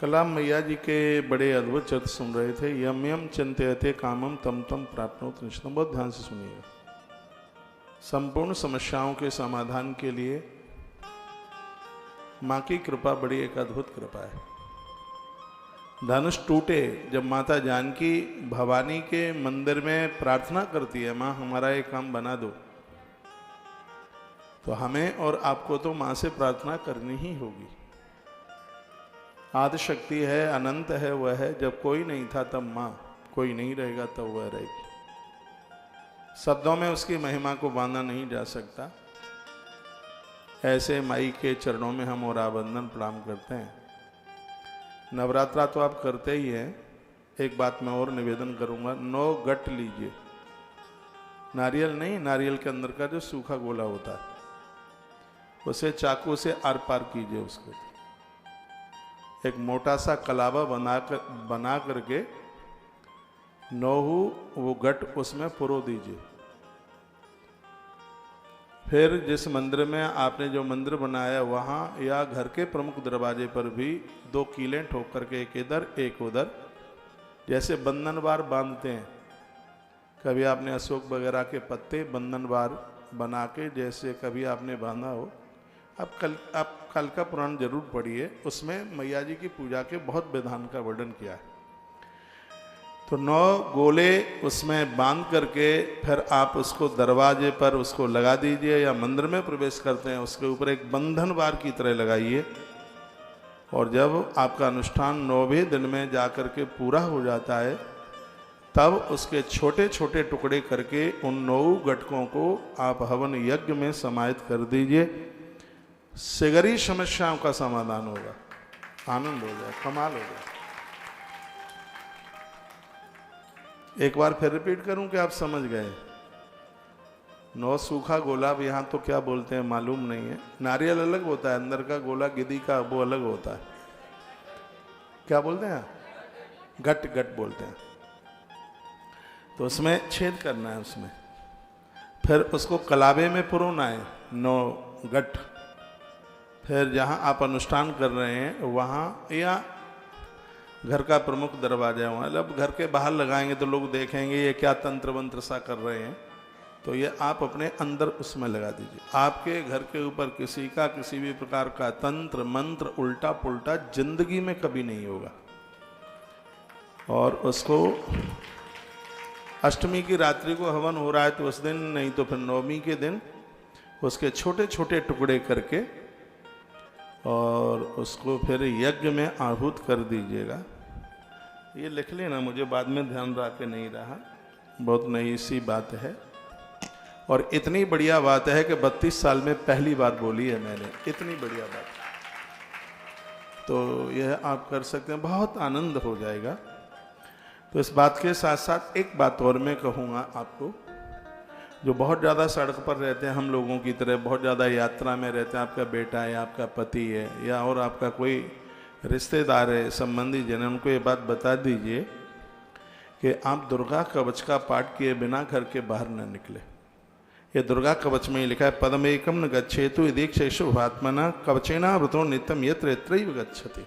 कलाम मैया जी के बड़े अद्भुत चरित्र सुन रहे थे। यम यम चिंतयते कामम तम तम प्राप्नोति निश्चितम। बहुत ध्यान से सुनिएगा। संपूर्ण समस्याओं के समाधान के लिए माँ की कृपा बड़ी एक अद्भुत कृपा है। धनुष टूटे जब माता जानकी भवानी के मंदिर में प्रार्थना करती है, माँ हमारा एक काम बना दो, तो हमें और आपको तो माँ से प्रार्थना करनी ही होगी। आदि शक्ति है, अनंत है, वह है। जब कोई नहीं था तब माँ, कोई नहीं रहेगा तब वह रहेगी। शब्दों में उसकी महिमा को बांधा नहीं जा सकता। ऐसे माई के चरणों में हम और आबंदन प्रणाम करते हैं। नवरात्रा तो आप करते ही हैं। एक बात मैं और निवेदन करूंगा, 9 गट लीजिए। नारियल नहीं, नारियल के अंदर का जो सूखा गोला होता है उसे चाकू से आर पार कीजिए। उसको एक मोटा सा कलावा बना करके 9 वो गट उसमें पुरो दीजिए। फिर जिस मंदिर में आपने जो मंदिर बनाया वहाँ या घर के प्रमुख दरवाजे पर भी 2 कीलें ठोक करके, एक इधर एक उधर, जैसे बंधनवार बांधते हैं। कभी आपने अशोक वगैरह के पत्ते बंधनवार बना के जैसे कभी आपने बांधा हो। आप कल का पुराण जरूर पढ़िए, उसमें मैया जी की पूजा के बहुत विधान का वर्णन किया है। तो 9 गोले उसमें बांध करके फिर आप उसको दरवाजे पर उसको लगा दीजिए, या मंदिर में प्रवेश करते हैं उसके ऊपर एक बंधन वार की तरह लगाइए। और जब आपका अनुष्ठान 9वें दिन में जाकर के पूरा हो जाता है, तब उसके छोटे छोटे टुकड़े करके उन 9 गटकों को आप हवन यज्ञ में समाहित कर दीजिए। सिगरी समस्याओं का समाधान होगा, आनंद हो जाए, कमाल हो जाए। एक बार फिर रिपीट करूं कि आप समझ गए। 9 सूखा गोला, यहाँ तो क्या बोलते हैं मालूम नहीं है। नारियल अलग होता है, अंदर का गोला गिद्दी का वो अलग होता है। क्या बोलते हैं? गट गट बोलते हैं। तो उसमें छेद करना है, उसमें फिर उसको कलावे में पुरोना है 9 गट। फिर जहाँ आप अनुष्ठान कर रहे हैं वहाँ या घर का प्रमुख दरवाजा है वहाँ, अब घर के बाहर लगाएंगे तो लोग देखेंगे ये क्या तंत्र मंत्र सा कर रहे हैं, तो ये आप अपने अंदर उसमें लगा दीजिए। आपके घर के ऊपर किसी का किसी भी प्रकार का तंत्र मंत्र उल्टा पुल्टा जिंदगी में कभी नहीं होगा। और उसको अष्टमी की रात्रि को हवन हो रहा है तो उस दिन, नहीं तो फिर 9वीं के दिन उसके छोटे छोटे टुकड़े करके और उसको फिर यज्ञ में आहूत कर दीजिएगा। ये लिख लेना, मुझे बाद में ध्यान रख के नहीं रहा, बहुत नई सी बात है। और इतनी बढ़िया बात है कि 32 साल में पहली बार बोली है मैंने, इतनी बढ़िया बात। तो यह आप कर सकते हैं, बहुत आनंद हो जाएगा। तो इस बात के साथ साथ एक बात और मैं कहूँगा आपको, जो बहुत ज़्यादा सड़क पर रहते हैं, हम लोगों की तरह बहुत ज़्यादा यात्रा में रहते हैं, आपका बेटा है, आपका पति है, या और आपका कोई रिश्तेदार है, संबंधी जन, उनको ये बात बता दीजिए कि आप दुर्गा कवच का पाठ किए बिना घर के बाहर न निकले। ये दुर्गा कवच में ही लिखा है, पदमेकम न गच्छेतु यदीक्षेषु आत्मना कवचेना वृतो नित्यम यत्र यत्रैव गच्छति।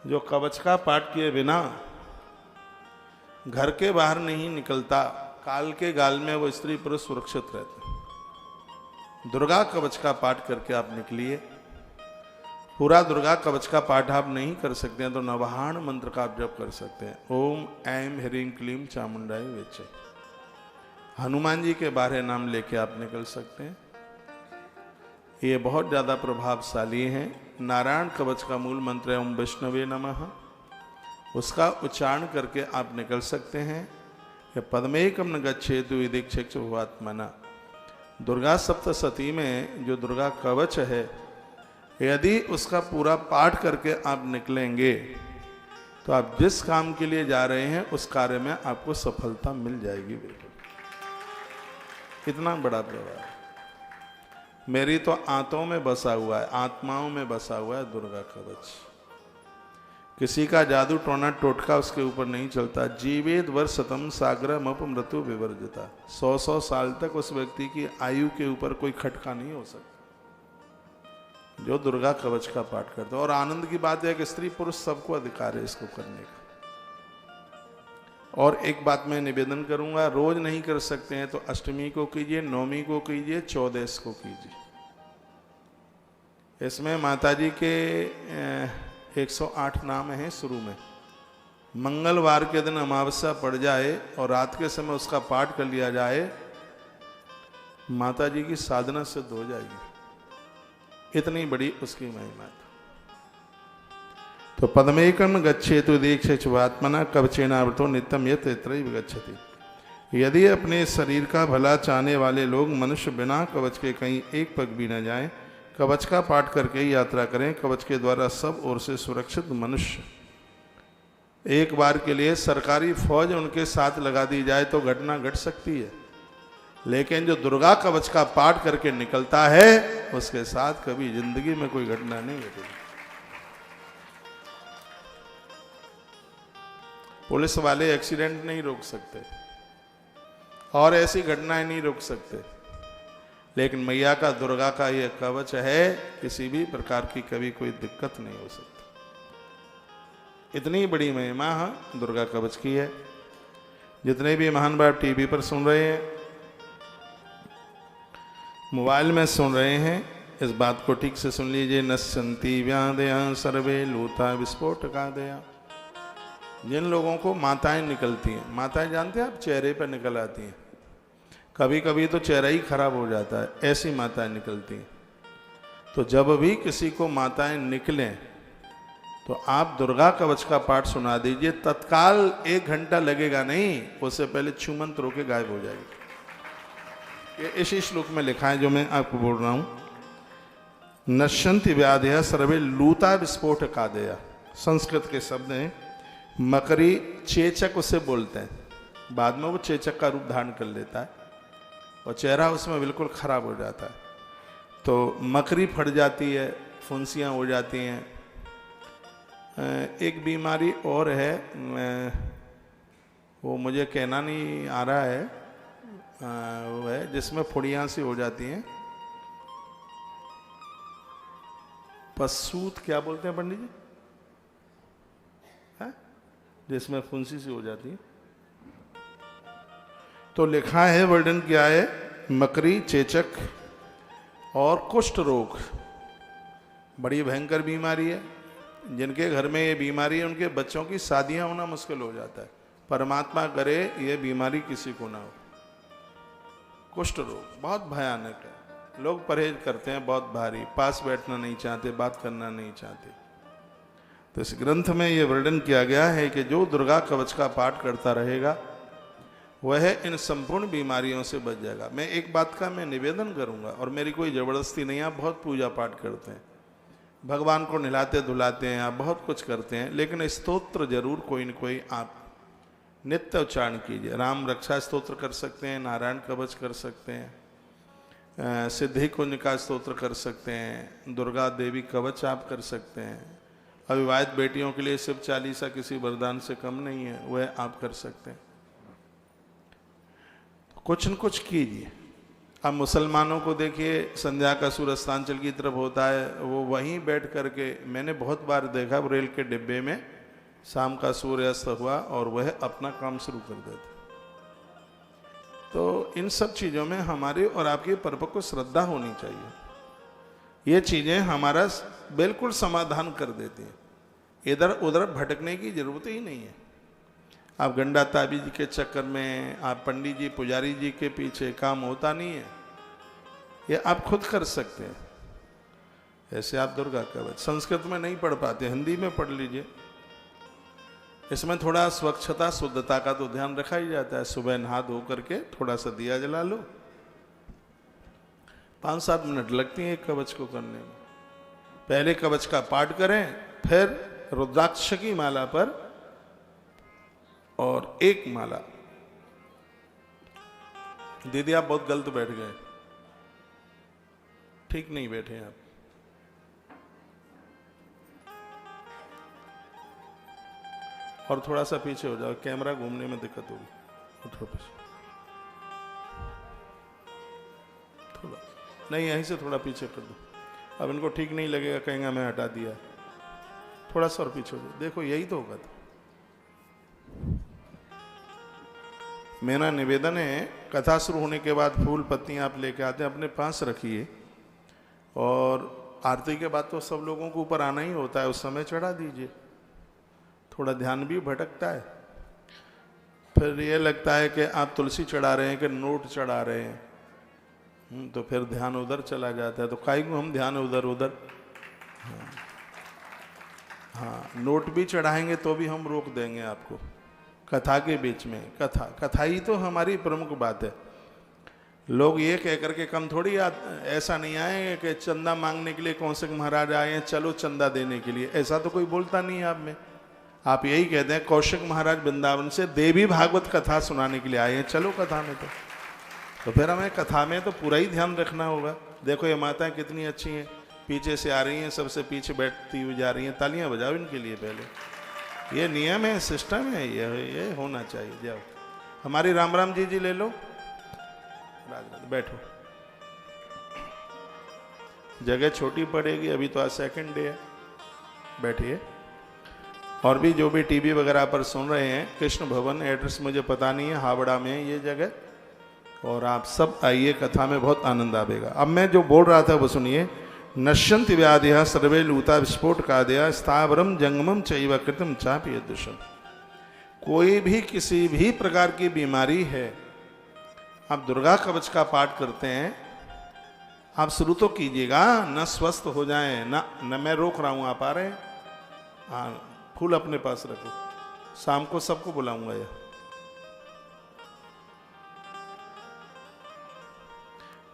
जो कवच का पाठ किए बिना घर के बाहर नहीं निकलता, काल के गाल में वो स्त्री पुरुष सुरक्षित रहते हैं। दुर्गा कवच का पाठ करके आप निकलिए। पूरा दुर्गा कवच का पाठ आप नहीं कर सकते हैं तो नवाहन मंत्र का आप जप कर सकते हैं। ओम ऐं ह्रीं क्लीं चामुंडाय वेचे। हनुमान जी के 12 नाम लेके आप निकल सकते हैं। ये बहुत ज़्यादा प्रभावशाली हैं। नारायण कवच का मूल मंत्र है ओम विष्णवे नमः, उसका उच्चारण करके आप निकल सकते हैं। पद्मेकम न गच्छेतु यदीक्षेषु आत्मना। दुर्गा सप्तशती में जो दुर्गा कवच है, यदि उसका पूरा पाठ करके आप निकलेंगे तो आप जिस काम के लिए जा रहे हैं उस कार्य में आपको सफलता मिल जाएगी। बिल्कुल इतना बड़ा प्रभाव है। मेरी तो आंतों में बसा हुआ है, आत्माओं में बसा हुआ है दुर्गा कवच। किसी का जादू टोना टोटका उसके ऊपर नहीं चलता। जीवेद वर्षतम सागरम अपमृत्यु विवर्जिता। 100 साल तक उस व्यक्ति की आयु के ऊपर कोई खटका नहीं हो सकता। जो दुर्गा कवच का पाठ करते हैं। और आनंद की बात है कि स्त्री पुरुष सबको अधिकार है इसको करने का। और एक बात मैं निवेदन करूंगा, रोज नहीं कर सकते हैं तो अष्टमी को कीजिए, नवमी को कीजिए, 14 को कीजिए। इसमें माताजी के 108 नाम हैं। शुरू में मंगलवार के दिन अमावस्या पड़ जाए और रात के समय उसका पाठ कर लिया जाए, माताजी की साधना सिद्ध हो जाएगी। इतनी बड़ी उसकी महिमा। तो पद्मेकम गच्छेतु दीक्षेत्मना कवचेनावृतो नित्यम यत् यत्रैव गच्छति। यदि अपने शरीर का भला चाहने वाले लोग मनुष्य बिना कवच के कहीं एक पग भी न जाएं, कवच का पाठ करके ही यात्रा करें। कवच के द्वारा सब ओर से सुरक्षित मनुष्य। एक बार के लिए सरकारी फौज उनके साथ लगा दी जाए तो घटना घट सकती है, लेकिन जो दुर्गा कवच का पाठ करके निकलता है उसके साथ कभी जिंदगी में कोई घटना नहीं घटेगी। पुलिस वाले एक्सीडेंट नहीं रोक सकते और ऐसी घटनाएं नहीं रोक सकते, लेकिन मैया का दुर्गा का ये कवच है, किसी भी प्रकार की कभी कोई दिक्कत नहीं हो सकती। इतनी बड़ी महिमा दुर्गा कवच की है। जितने भी महान बाप टीवी पर सुन रहे हैं, मोबाइल में सुन रहे हैं, इस बात को ठीक से सुन लीजिए। नश्यन्ति व्याधया सर्वे लूता विस्फोटकादया। जिन लोगों को माताएं निकलती हैं, माताएं जानते हैं आप, चेहरे पर निकल आती हैं, कभी कभी तो चेहरा ही खराब हो जाता है, ऐसी माताएं निकलती हैं। तो जब भी किसी को माताएं निकलें तो आप दुर्गा कवच का पाठ सुना दीजिए, तत्काल 1 घंटा लगेगा नहीं, उससे पहले छूमंत रोके गायब हो जाएगी। ये इसी श्लोक में लिखा है जो मैं आपको बोल रहा हूं। नश्यन्ति व्याधया सर्वे लूता विस्फोटकादया। संस्कृत के शब्द हैं। मकरी चेचक उसे बोलते हैं, बाद में वो चेचक का रूप धारण कर लेता है और चेहरा उसमें बिल्कुल खराब हो जाता है। तो मकरी फट जाती है, फुंसियाँ हो जाती हैं। एक बीमारी और है, वो मुझे कहना नहीं आ रहा है, वो है जिसमें फुड़ियाँ सी हो जाती हैं। पसूत क्या बोलते हैं पंडित जी? जिसमें फुंसी सी हो जाती है। तो लिखा है, वर्णन किया है, मकरी, चेचक और कुष्ठ रोग बड़ी भयंकर बीमारी है। जिनके घर में ये बीमारी है उनके बच्चों की शादियां होना मुश्किल हो जाता है। परमात्मा करे ये बीमारी किसी को ना हो। कुष्ठ रोग बहुत भयानक है, लोग परहेज करते हैं बहुत भारी, पास बैठना नहीं चाहते, बात करना नहीं चाहते। तो इस ग्रंथ में ये वर्णन किया गया है कि जो दुर्गा कवच का पाठ करता रहेगा वह इन संपूर्ण बीमारियों से बच जाएगा। मैं एक बात का मैं निवेदन करूंगा, और मेरी कोई ज़बरदस्ती नहीं, आप बहुत पूजा पाठ करते हैं, भगवान को नहलाते धुलाते हैं, आप बहुत कुछ करते हैं, लेकिन स्तोत्र जरूर कोई न कोई आप नित्य उच्चारण कीजिए। राम रक्षा स्तोत्र कर सकते हैं, नारायण कवच कर सकते हैं, सिद्धि कुंज का स्तोत्र कर सकते हैं, दुर्गा देवी कवच आप कर सकते हैं। अविवाहित बेटियों के लिए शिव चालीसा किसी वरदान से कम नहीं है, वह आप कर सकते हैं। कुछ न कुछ कीजिए। अब मुसलमानों को देखिए, संध्या का सूर्य अस्तांचल की तरफ होता है, वो वहीं बैठ करके, मैंने बहुत बार देखा, वो रेल के डिब्बे में शाम का सूर्यास्त हुआ और वह अपना काम शुरू कर देते। तो इन सब चीज़ों में हमारी और आपकी परिपक्व श्रद्धा होनी चाहिए। ये चीज़ें हमारा बिल्कुल समाधान कर देती हैं, इधर उधर भटकने की जरूरत ही नहीं है। आप गंडा ताबीज के चक्कर में, आप पंडित जी पुजारी जी के पीछे, काम होता नहीं है। ये आप खुद कर सकते हैं। ऐसे आप दुर्गा कवच संस्कृत में नहीं पढ़ पाते, हिंदी में पढ़ लीजिए। इसमें थोड़ा स्वच्छता शुद्धता का तो ध्यान रखा ही जाता है। सुबह नहा धो करके थोड़ा सा दिया जला लो, 5-7 मिनट लगती हैं एक कवच को करने में। पहले कवच का पाठ करें, फिर रुद्राक्ष की माला पर और एक माला। दीदी आप बहुत गलत बैठ गए, ठीक नहीं बैठे आप। और थोड़ा सा पीछे हो जाओ, कैमरा घूमने में दिक्कत होगी। उठो पीछे, थोड़ा नहीं, यहीं से थोड़ा पीछे कर दो। अब इनको ठीक नहीं लगेगा, कहेंगे मैं हटा दिया। थोड़ा सा और पीछे हो जाओ, देखो यही तो होगा। मेरा निवेदन है, कथा शुरू होने के बाद फूल पत्तियां आप लेके आते हैं, अपने पास रखिए, और आरती के बाद तो सब लोगों को ऊपर आना ही होता है, उस समय चढ़ा दीजिए। थोड़ा ध्यान भी भटकता है, फिर ये लगता है कि आप तुलसी चढ़ा रहे हैं कि नोट चढ़ा रहे हैं, तो फिर ध्यान उधर चला जाता है। तो काहे को हम ध्यान उधर उधर। हाँ, नोट भी चढ़ाएंगे तो भी हम रोक देंगे आपको कथा के बीच में। कथा ही तो हमारी प्रमुख बात है। लोग ये कह करके कम थोड़ी ऐसा नहीं आए कि चंदा मांगने के लिए कौशिक महाराज आए हैं, चलो चंदा देने के लिए, ऐसा तो कोई बोलता नहीं है आप में। आप यही कहते हैं कौशिक महाराज वृंदावन से देवी भागवत कथा सुनाने के लिए आए हैं, चलो कथा में। तो फिर हमें कथा में तो पूरा ही ध्यान रखना होगा। देखो ये माताएं कितनी अच्छी हैं, पीछे से आ रही हैं, सबसे पीछे बैठती हुई जा रही हैं, तालियां बजाओ इनके लिए पहले। ये नियम है, सिस्टम है, ये होना चाहिए। जाओ हमारी राम जी ले लो, बैठो। जगह छोटी पड़ेगी, अभी तो आज सेकंड डे है, बैठिए। और भी जो भी टीवी वगैरह पर सुन रहे हैं, कृष्ण भवन एड्रेस मुझे पता नहीं है, हावड़ा में है ये जगह, और आप सब आइए, कथा में बहुत आनंद आएगा। अब मैं जो बोल रहा था वो सुनिए। नश्यन्ति व्याधिया सर्वे लूता विस्फोट कादया स्थावरम जंगमम चैव कृतम चापि यदृशम। कोई भी किसी भी प्रकार की बीमारी है, आप दुर्गा कवच का पाठ करते हैं, आप शुरू तो कीजिएगा, न स्वस्थ हो जाए, न मैं रोक रहा हूं, आप आ रहे हैं। हाँ, फूल अपने पास रखो, शाम को सबको बुलाऊंगा। यह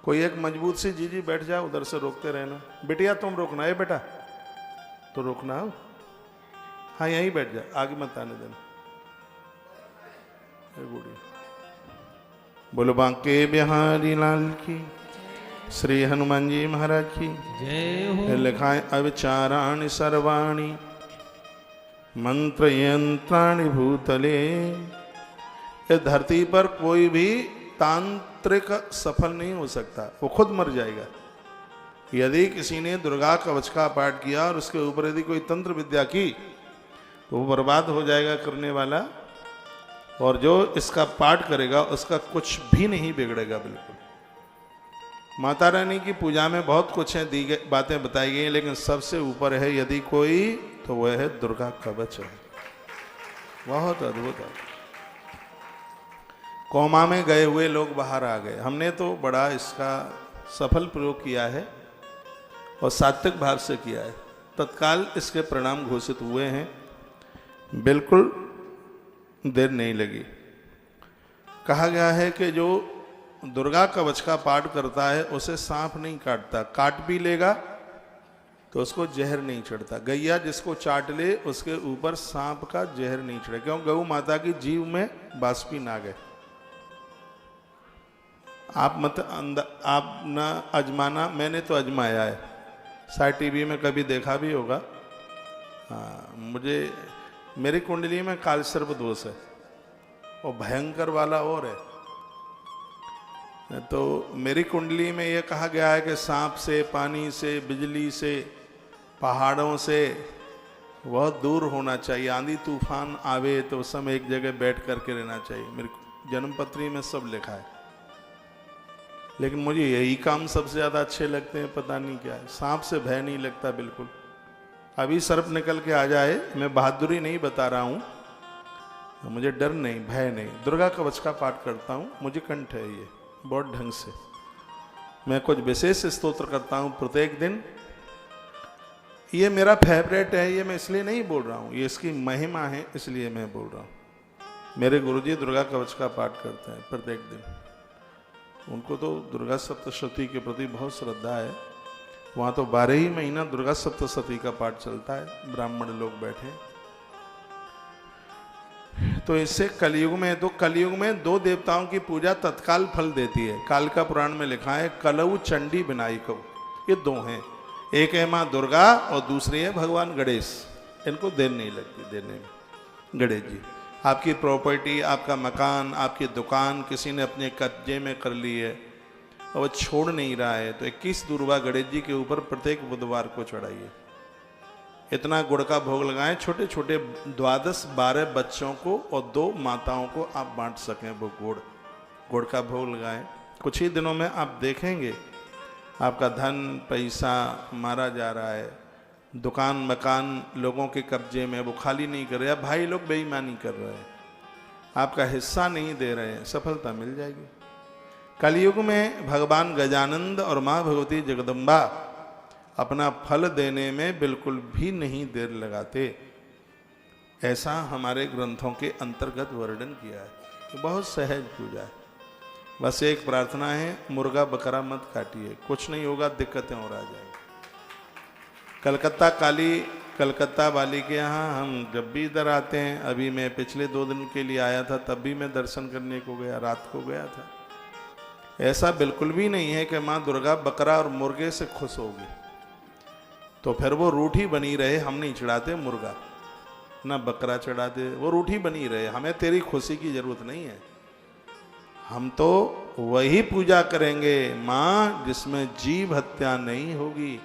कोई एक मजबूत सी जी बैठ जाओ, उधर से रोकते रहना। बिटिया तुम रोकना है, बेटा तो रोकना हो। हाँ यहीं बैठ जा, आगे मत आने देना। बोलो बांके बिहारी लाल की, श्री हनुमान जी महाराज की जय हो। लिखाए अविचाराणि सर्वाणि मंत्र यंत्राणि भूतले। इस धरती पर कोई भी तांत्रिक सफल नहीं हो सकता, वो खुद मर जाएगा। यदि किसी ने दुर्गा कवच का पाठ किया और उसके ऊपर यदि कोई तंत्र विद्या की, तो वो बर्बाद हो जाएगा करने वाला, और जो इसका पाठ करेगा उसका कुछ भी नहीं बिगड़ेगा बिल्कुल। माता रानी की पूजा में बहुत कुछ है, दी गई बातें बताई गई, लेकिन सबसे ऊपर है यदि कोई, तो वह है दुर्गा कवच है। बहुत अद्भुत है। कोमा में गए हुए लोग बाहर आ गए। हमने तो बड़ा इसका सफल प्रयोग किया है और सात्विक भाव से किया है। तत्काल इसके परिणाम घोषित हुए हैं, बिल्कुल देर नहीं लगी। कहा गया है कि जो दुर्गा कवच का पाठ करता है उसे सांप नहीं काटता, काट भी लेगा तो उसको जहर नहीं चढ़ता। गैया जिसको चाट ले उसके ऊपर सांप का जहर नहीं चढ़े, क्यों? गौ माता की जीव में बाष्पीन आ गए। आप न अजमाना, मैंने तो अजमाया है, शायद टीवी में कभी देखा भी होगा। हाँ, मेरी कुंडली में काल सर्प दोष है, और भयंकर वाला और है। तो मेरी कुंडली में यह कहा गया है कि सांप से, पानी से, बिजली से, पहाड़ों से बहुत दूर होना चाहिए। आंधी तूफान आवे तो उस समय एक जगह बैठ करके रहना चाहिए। मेरी जन्मपत्री में सब लिखा है, लेकिन मुझे यही काम सबसे ज़्यादा अच्छे लगते हैं, पता नहीं क्या है। सांप से भय नहीं लगता बिल्कुल। अभी सर्प निकल के आ जाए, मैं बहादुरी नहीं बता रहा हूँ, मुझे डर नहीं, भय नहीं। दुर्गा कवच का पाठ करता हूँ, मुझे कंठ है ये बहुत ढंग से। मैं कुछ विशेष स्तोत्र करता हूँ प्रत्येक दिन। ये मेरा फेवरेट है, ये मैं इसलिए नहीं बोल रहा हूँ, ये इसकी महिमा है इसलिए मैं बोल रहा हूँ। मेरे गुरुजी दुर्गा कवच का पाठ करते हैं प्रत्येक दिन। उनको तो दुर्गा सप्तशती के प्रति बहुत श्रद्धा है। वहाँ तो 12 ही महीना दुर्गा सप्तशती का पाठ चलता है, ब्राह्मण लोग बैठे। तो इससे कलयुग में दो देवताओं की पूजा तत्काल फल देती है। कालिका पुराण में लिखा है कलऊ चंडी विनायक, ये दो हैं, एक है माँ दुर्गा और दूसरी है भगवान गणेश। इनको देर नहीं लगती देने में। गणेश जी, आपकी प्रॉपर्टी, आपका मकान, आपकी दुकान किसी ने अपने कब्जे में कर ली है, और वो छोड़ नहीं रहा है, तो 21 दूर्वा गणेश जी के ऊपर प्रत्येक बुधवार को चढ़ाइए। इतना गुड़ का भोग लगाएं, छोटे छोटे 12 बच्चों को और 2 माताओं को आप बांट सकें, वो गुड़ का भोग लगाएं। कुछ ही दिनों में आप देखेंगे आपका धन पैसा मारा जा रहा है, दुकान मकान लोगों के कब्जे में, वो खाली नहीं कर रहे, भाई लोग बेईमानी कर रहे हैं, आपका हिस्सा नहीं दे रहे हैं, सफलता मिल जाएगी। कलयुग में भगवान गजानंद और माँ भगवती जगदम्बा अपना फल देने में बिल्कुल भी नहीं देर लगाते, ऐसा हमारे ग्रंथों के अंतर्गत वर्णन किया है। तो बहुत सहज पूजा है। बस एक प्रार्थना है, मुर्गा बकरा मत काटिए, कुछ नहीं होगा, दिक्कतें और आ जाएंगी। कलकत्ता वाली के यहाँ हम जब भी इधर आते हैं, अभी मैं पिछले 2 दिन के लिए आया था, तब भी मैं दर्शन करने को गया, रात को गया था। ऐसा बिल्कुल भी नहीं है कि माँ दुर्गा बकरा और मुर्गे से खुश होगी, तो फिर वो रूठी बनी रहे। हम नहीं चढ़ाते मुर्गा ना बकरा चढ़ाते, वो रूठी बनी रहे, हमें तेरी खुशी की जरूरत नहीं है। हम तो वही पूजा करेंगे माँ जिसमें जीव हत्या नहीं होगी।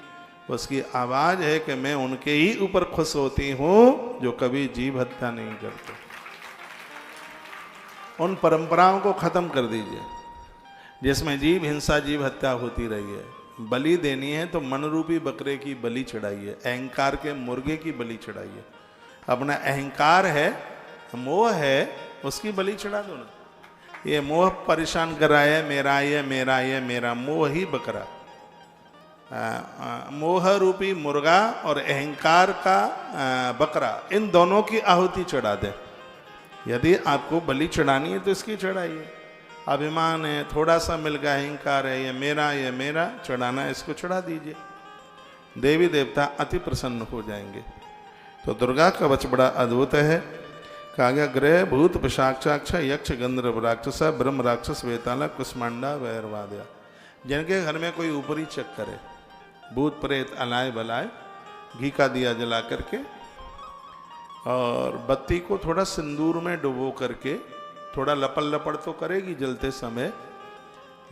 उसकी आवाज है कि मैं उनके ही ऊपर खुश होती हूं जो कभी जीव हत्या नहीं करते। उन परंपराओं को खत्म कर दीजिए जिसमें जीव हिंसा जीव हत्या होती रही है। बलि देनी है तो मन रूपी बकरे की बलि चढ़ाइए, अहंकार के मुर्गे की बलि चढ़ाइए। अपना अहंकार है, मोह है, उसकी बलि चढ़ा दो ना। ये मोह परेशान कर रहा है, मेरा ये मेरा ये मेरा, मोह ही बकरा। मोह रूपी मुर्गा और अहंकार का बकरा, इन दोनों की आहुति चढ़ा दे। यदि आपको बलि चढ़ानी है तो इसकी चढ़ाइए। अभिमान है, थोड़ा सा मिल गया, अहंकार है, ये मेरा चढ़ाना है, इसको चढ़ा दीजिए। देवी देवता अति प्रसन्न हो जाएंगे। तो दुर्गा कवच बड़ा अद्भुत है। कहा गया ग्रह भूत पिशाचाक्ष यक्ष गंधर्व राक्षस ब्रह्म राक्षस वेताला कुष्मांडा वैरवाद्या। जिनके घर में कोई ऊपरी चक्कर है, भूत प्रेत अलाय बलाय, घी का दिया जला करके और बत्ती को थोड़ा सिंदूर में डुबो करके, थोड़ा लपड़ लपड़ तो करेगी जलते समय,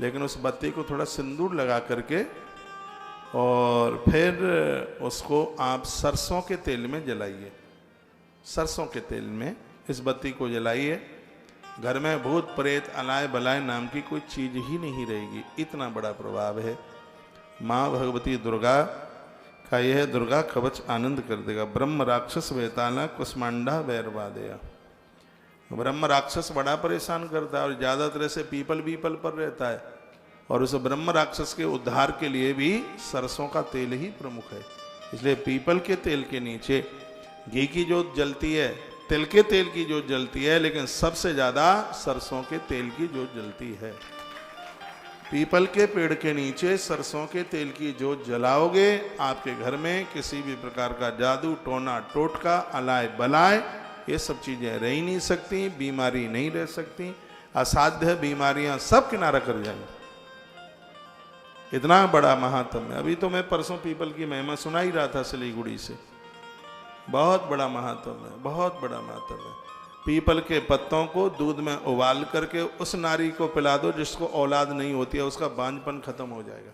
लेकिन उस बत्ती को थोड़ा सिंदूर लगा करके और फिर उसको आप सरसों के तेल में जलाइए। सरसों के तेल में इस बत्ती को जलाइए। घर में भूत प्रेत अलाय बलाय नाम की कोई चीज ही नहीं रहेगी, इतना बड़ा प्रभाव है। माँ भगवती दुर्गा का यह दुर्गा कवच आनंद कर देगा। ब्रह्म राक्षस वेताला कुष्मांडा वैरवादया। ब्रह्म राक्षस बड़ा परेशान करता है और ज्यादातर से पीपल पर रहता है, और उस ब्रह्म राक्षस के उद्धार के लिए भी सरसों का तेल ही प्रमुख है। इसलिए पीपल के तेल के नीचे घी की जोत जलती है, तिल के तेल की जोत जलती है, लेकिन सबसे ज्यादा सरसों के तेल की जोत जलती है। पीपल के पेड़ के नीचे सरसों के तेल की जोत जलाओगे, आपके घर में किसी भी प्रकार का जादू टोना टोटका अलाय बलाय ये सब चीजें रह ही नहीं सकती, बीमारी नहीं रह सकती, असाध्य बीमारियां सब किनारा कर जाएंगी। इतना बड़ा महात्म है। अभी तो मैं परसों पीपल की महिमा सुना ही रहा था सिलीगुड़ी से। बहुत बड़ा महात्म है, बहुत बड़ा महात्म है। पीपल के पत्तों को दूध में उबाल करके उस नारी को पिला दो जिसको औलाद नहीं होती है, उसका बांझपन खत्म हो जाएगा।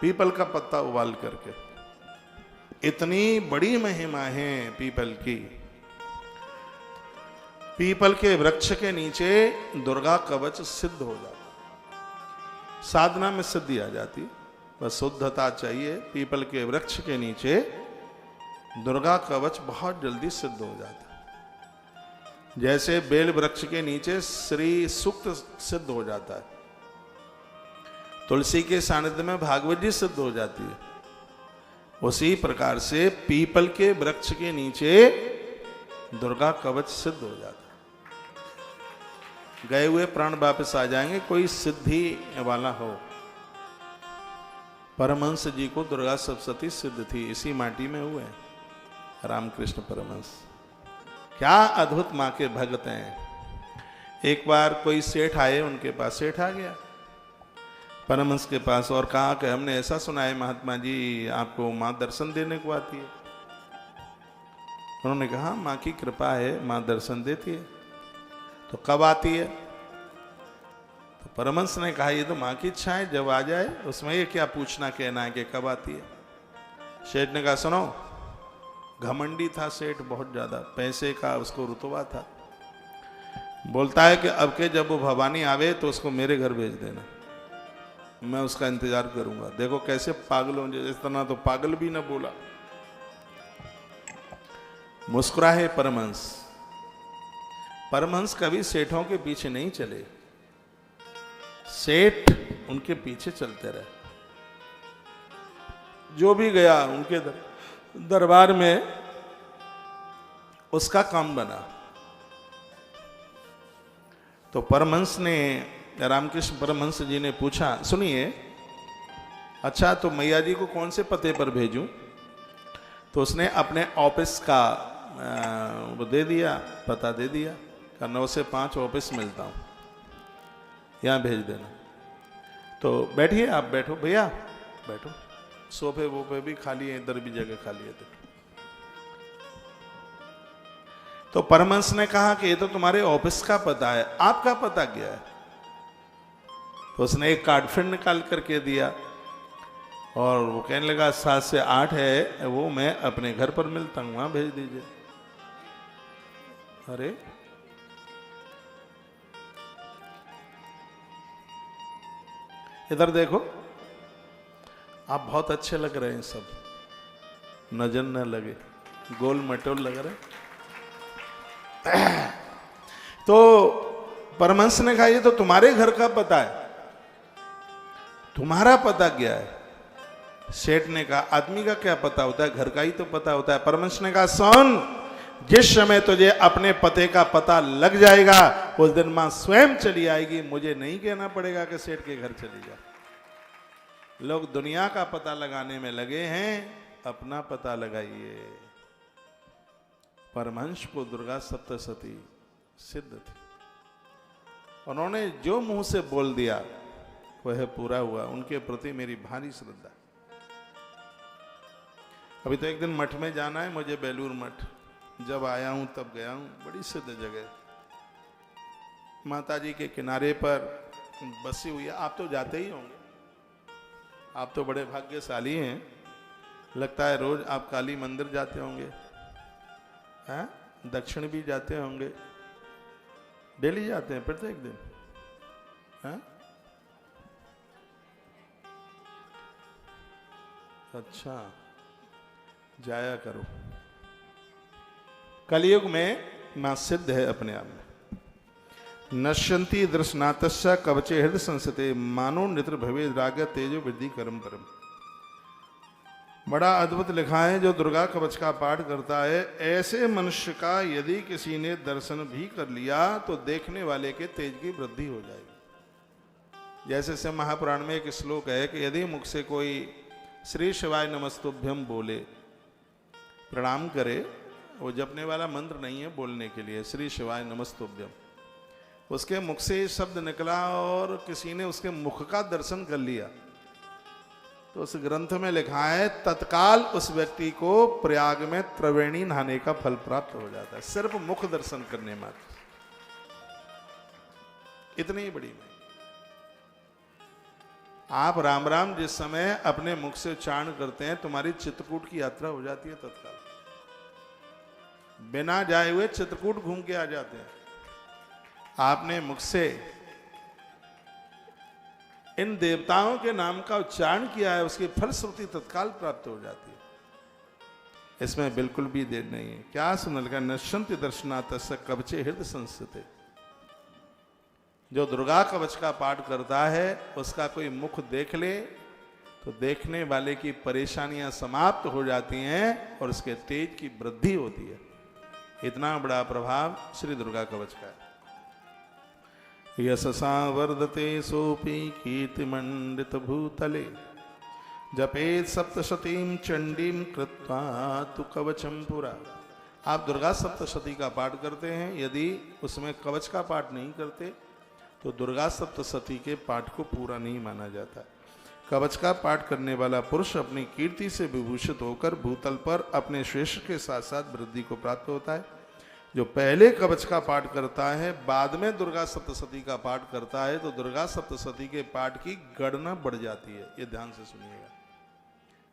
पीपल का पत्ता उबाल करके, इतनी बड़ी महिमा है पीपल की। पीपल के वृक्ष के नीचे दुर्गा कवच सिद्ध हो जाता, साधना में सिद्धि आ जाती, बस शुद्धता चाहिए। पीपल के वृक्ष के नीचे दुर्गा कवच बहुत जल्दी सिद्ध हो जाता। जैसे बेल वृक्ष के नीचे श्री सूक्त सिद्ध हो जाता है, तुलसी के सानिध्य में भागवत जी सिद्ध हो जाती है, उसी प्रकार से पीपल के वृक्ष के नीचे दुर्गा कवच सिद्ध हो जाता है। गए हुए प्राण वापस आ जाएंगे। कोई सिद्धि वाला हो, परमहंस जी को दुर्गा सप्तशती सिद्ध थी, इसी माटी में हुए रामकृष्ण परमहंस। क्या अद्भुत माँ के भक्त हैं। एक बार कोई सेठ आए उनके पास, सेठ आ गया परमहंस के पास और कहा कि हमने ऐसा सुना है महात्मा जी आपको माँ दर्शन देने को आती है। उन्होंने कहा माँ की कृपा है, माँ दर्शन देती है। तो कब आती है? तो परमहंस ने कहा ये तो माँ की इच्छा है, जब आ जाए उसमें ये क्या पूछना कहना है कि कब आती है। सेठ ने कहा सुनो, घमंडी था सेठ बहुत ज्यादा, पैसे का उसको रुतबा था। बोलता है कि अब के जब वो भवानी आवे तो उसको मेरे घर भेज देना, मैं उसका इंतजार करूंगा। देखो कैसे पागलों जिस तरह तो पागल भी न बोला। मुस्कुराए परमहंस। परमहंस कभी सेठों के पीछे नहीं चले, सेठ उनके पीछे चलते रहे। जो भी गया उनके दरबार में उसका काम बना। तो परमहंस ने, रामकृष्ण परमहंस जी ने पूछा, सुनिए अच्छा तो मैया जी को कौन से पते पर भेजूं? तो उसने अपने ऑफिस का वो दे दिया, पता दे दिया, 9 से 5 ऑफिस मिलता हूं, यहां भेज देना। तो बैठिए, आप बैठो भैया, बैठो, सोफे वोफे भी खाली है, इधर भी जगह खाली है। तो परमहंस ने कहा कि ये तो तुम्हारे ऑफिस का पता है, आपका पता क्या है? तो उसने एक कार्ड फिर निकाल करके दिया और वो कहने लगा 7 से 8 है, वो मैं अपने घर पर मिलता हूं, वहां भेज दीजिए। अरे इधर देखो, आप बहुत अच्छे लग रहे हैं, सब नजर न लगे, गोल मटोल लग रहे। तो परमहंस ने कहा ये तो तुम्हारे घर का पता है, तुम्हारा पता क्या है? सेठ ने कहा आदमी का क्या पता होता है, घर का ही तो पता होता है। परमहंस ने कहा सुन, जिस समय तुझे अपने पते का पता लग जाएगा उस दिन मां स्वयं चली आएगी, मुझे नहीं कहना पड़ेगा कि सेठ के घर चली जा। लोग दुनिया का पता लगाने में लगे हैं, अपना पता लगाइए। परमहंस को दुर्गा सप्तशती सिद्ध थी, उन्होंने जो मुंह से बोल दिया वह पूरा हुआ। उनके प्रति मेरी भारी श्रद्धा। अभी तो एक दिन मठ में जाना है मुझे, बेलूर मठ, जब आया हूं तब गया हूं, बड़ी सिद्ध जगह, माता जी के किनारे पर बसी हुई है। आप तो जाते ही होंगे, आप तो बड़े भाग्यशाली हैं, लगता है रोज आप काली मंदिर जाते होंगे, हैं? दक्षिण भी जाते होंगे, डेली जाते हैं प्रत्येक दिन, हैं? अच्छा, जाया करो। कलयुग में मां सिद्ध है अपने आप में। नश्यंती दर्शनातस्य कवचे हृदय संसते मानो नित्र भवे राग तेजो वृद्धि कर्म परम। बड़ा अद्भुत लिखा है, जो दुर्गा कवच का पाठ करता है, ऐसे मनुष्य का यदि किसी ने दर्शन भी कर लिया तो देखने वाले के तेज की वृद्धि हो जाएगी। जैसे से महापुराण में एक श्लोक है कि यदि मुख से कोई श्री शिवाय नमस्तुभ्यम बोले, प्रणाम करे, वो जपने वाला मंत्र नहीं है बोलने के लिए, श्री शिवाय नमस्तुभ्यम, उसके मुख से ये शब्द निकला और किसी ने उसके मुख का दर्शन कर लिया तो उस ग्रंथ में लिखा है तत्काल उस व्यक्ति को प्रयाग में त्रिवेणी नहाने का फल प्राप्त हो जाता है, सिर्फ मुख दर्शन करने मात्र। इतनी ही बड़ी नहीं। आप राम राम जिस समय अपने मुख से उच्चारण करते हैं, तुम्हारी चित्रकूट की यात्रा हो जाती है तत्काल, बिना जाए हुए चित्रकूट घूम के आ जाते हैं। आपने मुख से इन देवताओं के नाम का उच्चारण किया है, उसकी फलश्रुति तत्काल प्राप्त हो जाती है। इसमें बिल्कुल भी देर नहीं है। क्या सुनल का नश्यंति दर्शनातस्य कवचे हृदय संस्थिते। जो दुर्गा कवच का पाठ करता है उसका कोई मुख देख ले तो देखने वाले की परेशानियां समाप्त हो जाती हैं और उसके तेज की वृद्धि होती है। इतना बड़ा प्रभाव श्री दुर्गा कवच का है। यशसा वर्धते सोपी कीर्तिमंडित भूतले जपेत सप्तशतीं चंडीं कृत्वा तु कवचम पुरा। आप दुर्गा सप्तशती का पाठ करते हैं, यदि उसमें कवच का पाठ नहीं करते तो दुर्गा सप्तशती के पाठ को पूरा नहीं माना जाता। कवच का पाठ करने वाला पुरुष अपनी कीर्ति से विभूषित होकर भूतल पर अपने श्रेष्ठ के साथ साथ वृद्धि को प्राप्त होता है। जो पहले कवच का पाठ करता है बाद में दुर्गा सप्तशती का पाठ करता है तो दुर्गा सप्तशती के पाठ की गणना बढ़ जाती है। ये ध्यान से सुनिएगा।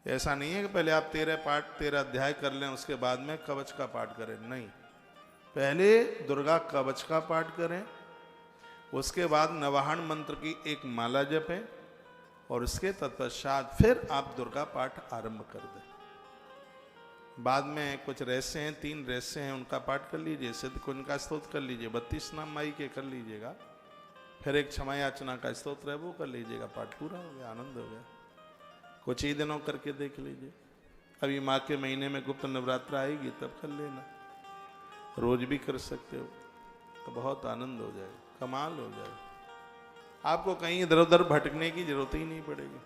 ऐसा नहीं है कि पहले आप 13 अध्याय कर लें उसके बाद में कवच का पाठ करें, नहीं, पहले दुर्गा कवच का पाठ करें, उसके बाद नवाहन मंत्र की एक माला जपें और उसके तत्पश्चात फिर आप दुर्गा पाठ आरंभ कर दें। बाद में कुछ रहस्य हैं, 3 रहस्य हैं, उनका पाठ कर लीजिए, सिद्ध कुंज का स्तोत्र कर लीजिए, 32 नाम माई के कर लीजिएगा, फिर एक क्षमा याचना का स्तोत्र है वो कर लीजिएगा, पाठ पूरा हो गया, आनंद हो गया। कुछ ही दिनों करके देख लीजिए। अभी माँ के महीने में गुप्त नवरात्र आएगी तब कर लेना, रोज भी कर सकते हो तो बहुत आनंद हो जाएगा, कमाल हो जाएगा, आपको कहीं इधर उधर भटकने की जरूरत ही नहीं पड़ेगी।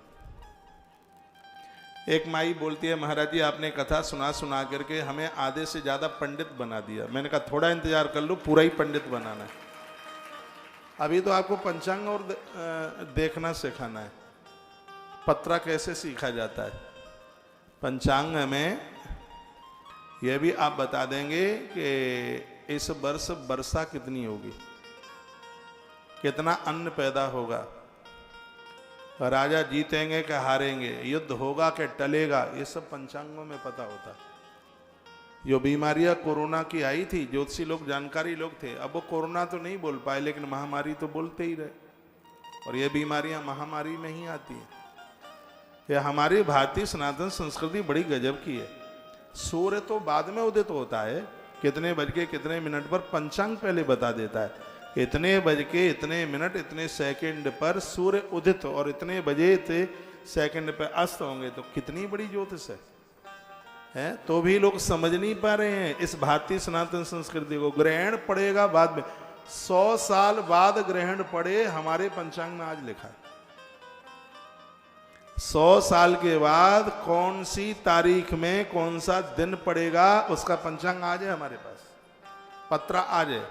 एक माई बोलती है, महाराज जी आपने कथा सुना करके हमें आधे से ज्यादा पंडित बना दिया। मैंने कहा थोड़ा इंतजार कर लो, पूरा ही पंडित बनाना है। अभी तो आपको पंचांग और देखना सिखाना है, पत्रा कैसे सीखा जाता है। पंचांग में यह भी आप बता देंगे कि इस वर्ष वर्षा कितनी होगी, कितना अन्न पैदा होगा, राजा जीतेंगे कि हारेंगे, युद्ध होगा कि टलेगा, ये सब पंचांगों में पता होता है। जो बीमारियां कोरोना की आई थी, ज्योतिषी लोग जानकारी लोग थे, अब वो कोरोना तो नहीं बोल पाए लेकिन महामारी तो बोलते ही रहे, और ये बीमारियां महामारी में ही आती है। ये हमारी भारतीय सनातन संस्कृति बड़ी गजब की है। सूर्य तो बाद में उदित होता है, कितने बज के कितने मिनट पर पंचांग पहले बता देता है, इतने बज के इतने मिनट इतने सेकंड पर सूर्य उदित और इतने बजे इतने सेकंड पर अस्त होंगे। तो कितनी बड़ी ज्योतिष है, तो भी लोग समझ नहीं पा रहे हैं इस भारतीय सनातन संस्कृति को। ग्रहण पड़ेगा बाद में, 100 साल बाद ग्रहण पड़े, हमारे पंचांग में आज लिखा है 100 साल के बाद कौन सी तारीख में कौन सा दिन पड़ेगा उसका पंचांग आज है हमारे पास, पत्रा आज है।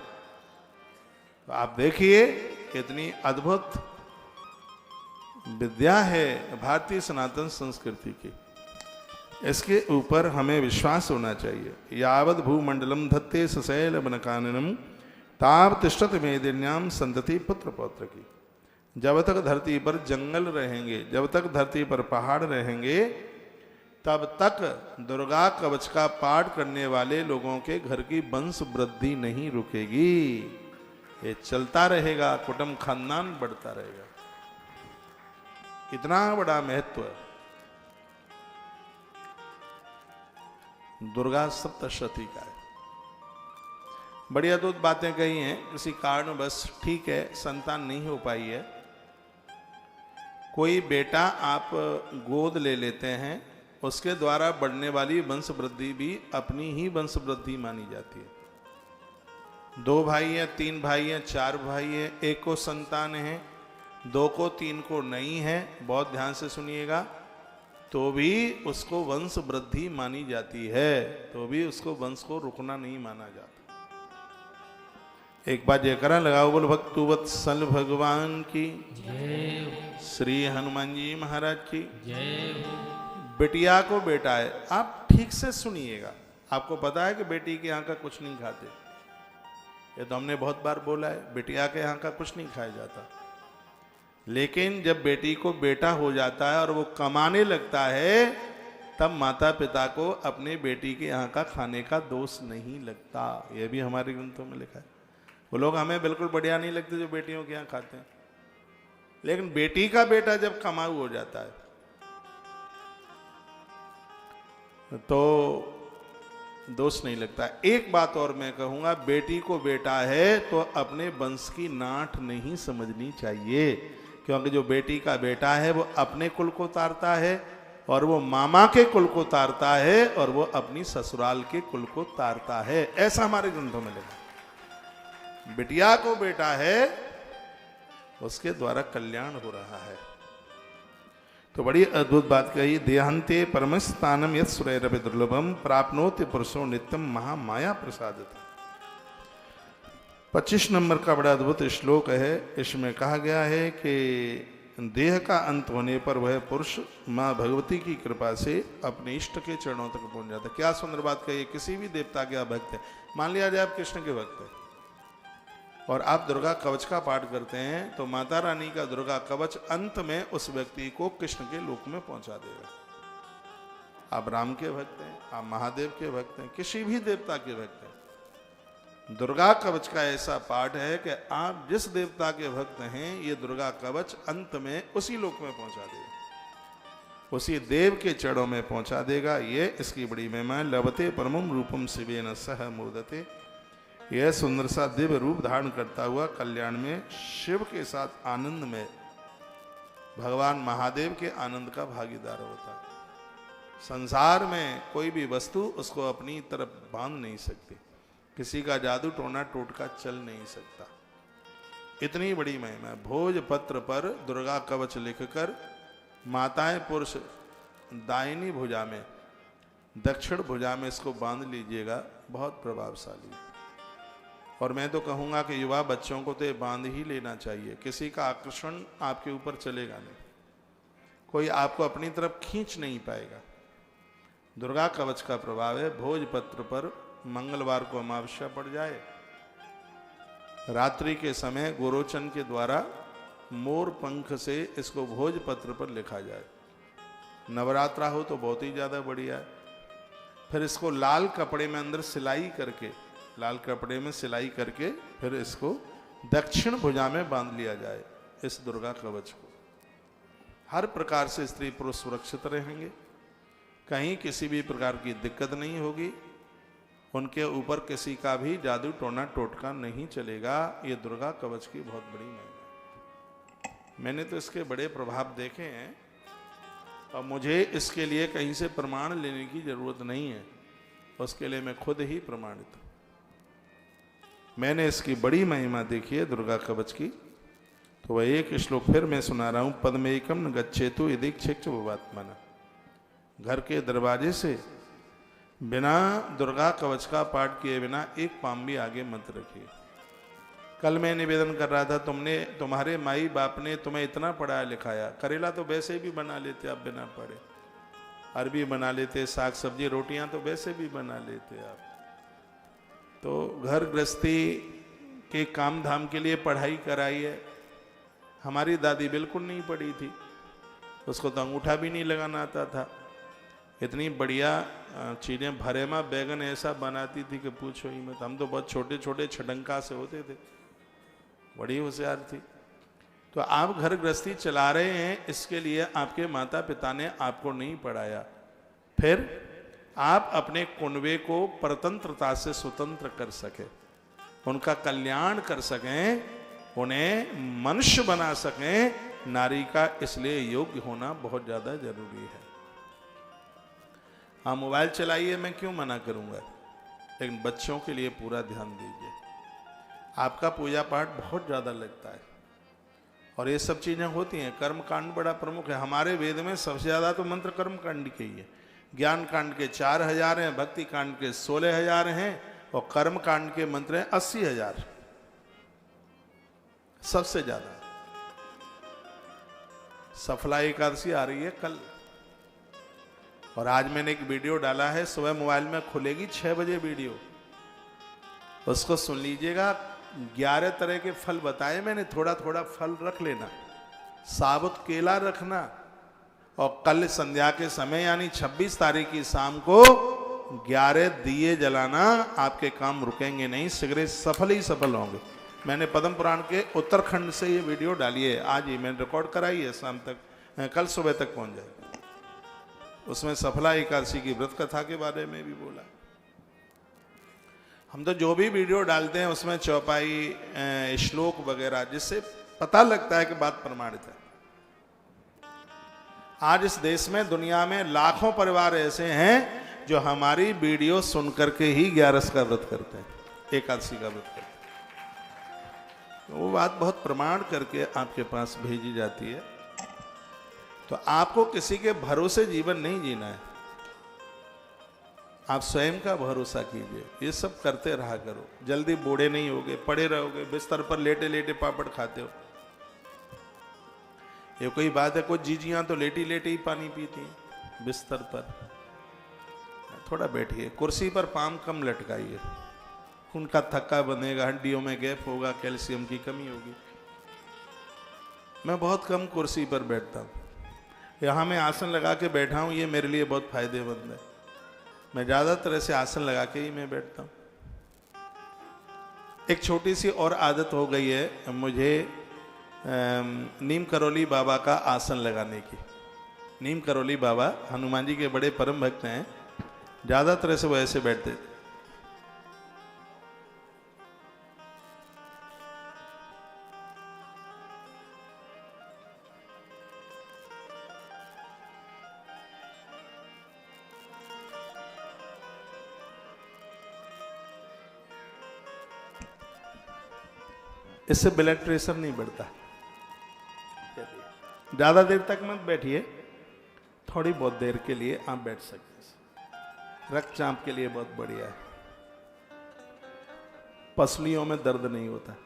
तो आप देखिए कितनी अद्भुत विद्या है भारतीय सनातन संस्कृति की, इसके ऊपर हमें विश्वास होना चाहिए। यावद भूमंडलम धत्ते सशैल वनकाननम ताव तिष्ठत मेदिन्याम संतति पुत्र पौत्र की। जब तक धरती पर जंगल रहेंगे, जब तक धरती पर पहाड़ रहेंगे, तब तक दुर्गा कवच का पाठ करने वाले लोगों के घर की वंश वृद्धि नहीं रुकेगी, ये चलता रहेगा, कुटुंब खानदान बढ़ता रहेगा। कितना बड़ा महत्व है दुर्गा सप्तशती का है। बड़ी अद्भुत बातें कही हैं। किसी कारण बस ठीक है संतान नहीं हो पाई है, कोई बेटा आप गोद ले लेते हैं, उसके द्वारा बढ़ने वाली वंश वृद्धि भी अपनी ही वंश वृद्धि मानी जाती है। 2 भाई हैं, 3 भाई हैं, 4 भाई हैं, एक को संतान है, 2 को 3 को नहीं है, बहुत ध्यान से सुनिएगा, तो भी उसको वंश वृद्धि मानी जाती है, तो भी उसको वंश को रुकना नहीं माना जाता। एक बार जयकारा लगाओ, बोल भक्तु वत्सल भगवान की जय, श्री हनुमान जी महाराज की जय। बेटिया को बेटा है, आप ठीक से सुनिएगा। आपको पता है कि बेटी के यहाँ का कुछ नहीं खाते, ये तो हमने बहुत बार बोला है, बेटिया के यहाँ का कुछ नहीं खाया जाता। लेकिन जब बेटी को बेटा हो जाता है और वो कमाने लगता है, तब माता पिता को अपने बेटी के यहाँ का खाने का दोष नहीं लगता। यह भी हमारे ग्रंथों में लिखा है। वो लोग हमें बिल्कुल बढ़िया नहीं लगते जो बेटियों के यहाँ खाते हैं, लेकिन बेटी का बेटा जब कमाऊ हो जाता है तो दोष नहीं लगता। एक बात और मैं कहूंगा, बेटी को बेटा है तो अपने वंश की नाट नहीं समझनी चाहिए, क्योंकि जो बेटी का बेटा है वो अपने कुल को तारता है, और वो मामा के कुल को तारता है, और वो अपनी ससुराल के कुल को तारता है। ऐसा हमारे ग्रंथों में लिखा। बिटिया को बेटा है, उसके द्वारा कल्याण हो रहा है। तो बड़ी अद्भुत बात कही, देहांते परमस्थानम यत् सुरैरपि दुर्लभम प्राप्नोति पुरुषो नित्यम महामाया प्रसादतः। 25 नंबर का बड़ा अद्भुत श्लोक है। इसमें कहा गया है कि देह का अंत होने पर वह पुरुष माँ भगवती की कृपा से अपने इष्ट के चरणों तक पहुंच जाता है। क्या सुंदर बात कही। किसी भी देवता के आप भक्त हैं, मान लिया जाए आप कृष्ण के भक्त हैं और आप दुर्गा कवच का पाठ करते हैं, तो माता रानी का दुर्गा कवच अंत में उस व्यक्ति को कृष्ण के लोक में पहुंचा देगा। आप राम के भक्त हैं, आप महादेव के भक्त हैं, किसी भी देवता के भक्त हैं, दुर्गा कवच का ऐसा पाठ है कि आप जिस देवता के भक्त हैं, ये दुर्गा कवच अंत में उसी लोक में पहुंचा देगा, उसी देव के चरणों में पहुंचा देगा। ये इसकी बड़ी महिमा है। लभते परमम रूपम शिवेन सह मोदते, यह सुंदर सा दिव्य रूप धारण करता हुआ कल्याण में शिव के साथ आनंद में भगवान महादेव के आनंद का भागीदार होता है। संसार में कोई भी वस्तु उसको अपनी तरफ बांध नहीं सकती, किसी का जादू टोना टोटका चल नहीं सकता। इतनी बड़ी महिमा है। भोजपत्र पर दुर्गा कवच लिखकर माताएं पुरुष दाहिनी भुजा में दक्षिण भुजा में इसको बांध लीजिएगा, बहुत प्रभावशाली है। और मैं तो कहूँगा कि युवा बच्चों को तो ये बांध ही लेना चाहिए। किसी का आकर्षण आपके ऊपर चलेगा नहीं, कोई आपको अपनी तरफ खींच नहीं पाएगा। दुर्गा कवच का प्रभाव है। भोजपत्र पर मंगलवार को अमावस्या पड़ जाए, रात्रि के समय गोरोचन के द्वारा मोर पंख से इसको भोजपत्र पर लिखा जाए। नवरात्रा हो तो बहुत ही ज़्यादा बढ़िया है। फिर इसको लाल कपड़े में अंदर सिलाई करके, लाल कपड़े में सिलाई करके फिर इसको दक्षिण भुजा में बांध लिया जाए। इस दुर्गा कवच को हर प्रकार से स्त्री पुरुष सुरक्षित रहेंगे, कहीं किसी भी प्रकार की दिक्कत नहीं होगी, उनके ऊपर किसी का भी जादू टोना टोटका नहीं चलेगा। ये दुर्गा कवच की बहुत बड़ी महिमा है। मैंने तो इसके बड़े प्रभाव देखे हैं और मुझे इसके लिए कहीं से प्रमाण लेने की जरूरत नहीं है, उसके लिए मैं खुद ही प्रमाणित हूं। मैंने इसकी बड़ी महिमा देखी है दुर्गा कवच की। तो वह एक श्लोक फिर मैं सुना रहा हूं। पद्मेकम न गच्छेतु यदीक्षिक्ष भवात्मना, घर के दरवाजे से बिना दुर्गा कवच का पाठ किए बिना एक पांव भी आगे मत रखिए। कल मैं निवेदन कर रहा था, तुम्हारे माई बाप ने तुम्हें इतना पढ़ाया लिखाया, करेला तो वैसे भी बना लेते आप बिना पढ़े, अरबी बना लेते, साग सब्जी रोटियां तो वैसे भी बना लेते आप। तो घर गृहस्थी के काम धाम के लिए पढ़ाई कराई है। हमारी दादी बिल्कुल नहीं पढ़ी थी, उसको तो अंगूठा भी नहीं लगाना आता था। इतनी बढ़िया चीज़ें, भरेमा बैगन ऐसा बनाती थी कि पूछो ही मत। हम तो बहुत छोटे छोटे छटंका से होते थे, बड़ी होशियार थी। तो आप घर गृहस्थी चला रहे हैं, इसके लिए आपके माता पिता ने आपको नहीं पढ़ाया, फिर आप अपने कुनबे को परतंत्रता से स्वतंत्र कर सके, उनका कल्याण कर सकें, उन्हें मनुष्य बना सकें, नारी का इसलिए योग्य होना बहुत ज़्यादा जरूरी है। हाँ, मोबाइल चलाइए, मैं क्यों मना करूँगा, लेकिन बच्चों के लिए पूरा ध्यान दीजिए। आपका पूजा पाठ बहुत ज़्यादा लगता है और ये सब चीज़ें होती हैं। कर्म कांड बड़ा प्रमुख है। हमारे वेद में सबसे ज़्यादा तो मंत्र कर्म कांड के ही है। ज्ञान कांड के 4000 हैं, भक्ति कांड के 16000 हैं और कर्म कांड के मंत्र हैं 80,000, सबसे ज्यादा। सफला एकादशी आ रही है कल, और आज मैंने एक वीडियो डाला है, सुबह मोबाइल में खुलेगी 6 बजे वीडियो, उसको सुन लीजिएगा। 11 तरह के फल बताए मैंने, थोड़ा थोड़ा फल रख लेना, साबुत केला रखना, और कल संध्या के समय यानी 26 तारीख की शाम को 11 दिए जलाना। आपके काम रुकेंगे नहीं, सिगरेट सफल ही सफल होंगे। मैंने पद्म पुराण के उत्तरखंड से ये वीडियो डाली है, आज ही मैंने रिकॉर्ड कराई है, शाम तक, कल सुबह तक पहुंच जाएगी। उसमें सफला एकादशी की व्रत कथा के बारे में भी बोला। हम तो जो भी वीडियो डालते हैं उसमें चौपाई, श्लोक वगैरह, जिससे पता लगता है कि बात प्रमाणित है। आज इस देश में, दुनिया में लाखों परिवार ऐसे हैं जो हमारी वीडियो सुन करके ही 11 का व्रत करते हैं, एकादशी का व्रत करते हैं। तो वो बात बहुत प्रमाण करके आपके पास भेजी जाती है। तो आपको किसी के भरोसे जीवन नहीं जीना है, आप स्वयं का भरोसा कीजिए। ये सब करते रहा करो, जल्दी बूढ़े नहीं होगे, पड़े रहोगे बिस्तर पर लेटे लेटे पापड़ खाते हो। ये कोई बात है? कुछ जीजियां तो लेटी लेटी ही पानी पीती हैं बिस्तर पर। थोड़ा बैठिए, कुर्सी पर पाम कम लटकाइए, खून का थक्का बनेगा, हड्डियों में गैप होगा, कैल्शियम की कमी होगी। मैं बहुत कम कुर्सी पर बैठता हूँ, यहाँ मैं आसन लगा के बैठा हूँ, ये मेरे लिए बहुत फायदेमंद है। मैं ज़्यादातर ऐसे आसन लगा के ही मैं बैठता हूँ। एक छोटी सी और आदत हो गई है मुझे नीम करोली बाबा का आसन लगाने की। नीम करोली बाबा हनुमान जी के बड़े परम भक्त हैं, ज़्यादातर ऐसे वो ऐसे बैठते थे। इससे ब्लड प्रेशर नहीं बढ़ता। ज़्यादा देर तक मत बैठिए, थोड़ी बहुत देर के लिए आप बैठ सकते हैं। रक्तचाप के लिए बहुत बढ़िया है। पसलियों में दर्द नहीं होता।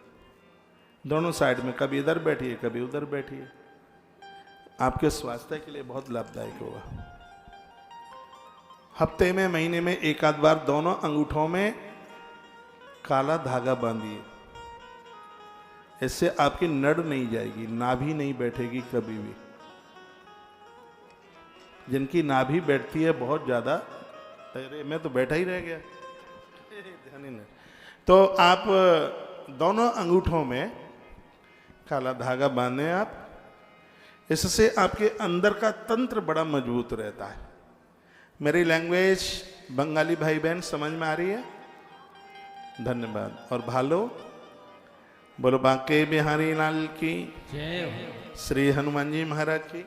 दोनों साइड में, कभी इधर बैठिए कभी उधर बैठिए, आपके स्वास्थ्य के लिए बहुत लाभदायक होगा। हफ्ते में, महीने में एक आध बार दोनों अंगूठों में काला धागा बांधिए। इससे आपकी नड़ नहीं जाएगी, नाभि नहीं बैठेगी कभी भी। जिनकी नाभि बैठती है बहुत ज्यादा, अरे मैं तो बैठा ही रह गया, ध्यान ही नहीं। तो आप दोनों अंगूठों में काला धागा बांधे आप, इससे आपके अंदर का तंत्र बड़ा मजबूत रहता है। मेरी लैंग्वेज बंगाली भाई बहन समझ में आ रही है? धन्यवाद। और भालो बोलो बांके बिहारी लाल की जय हो, श्री हनुमान जी महाराज की।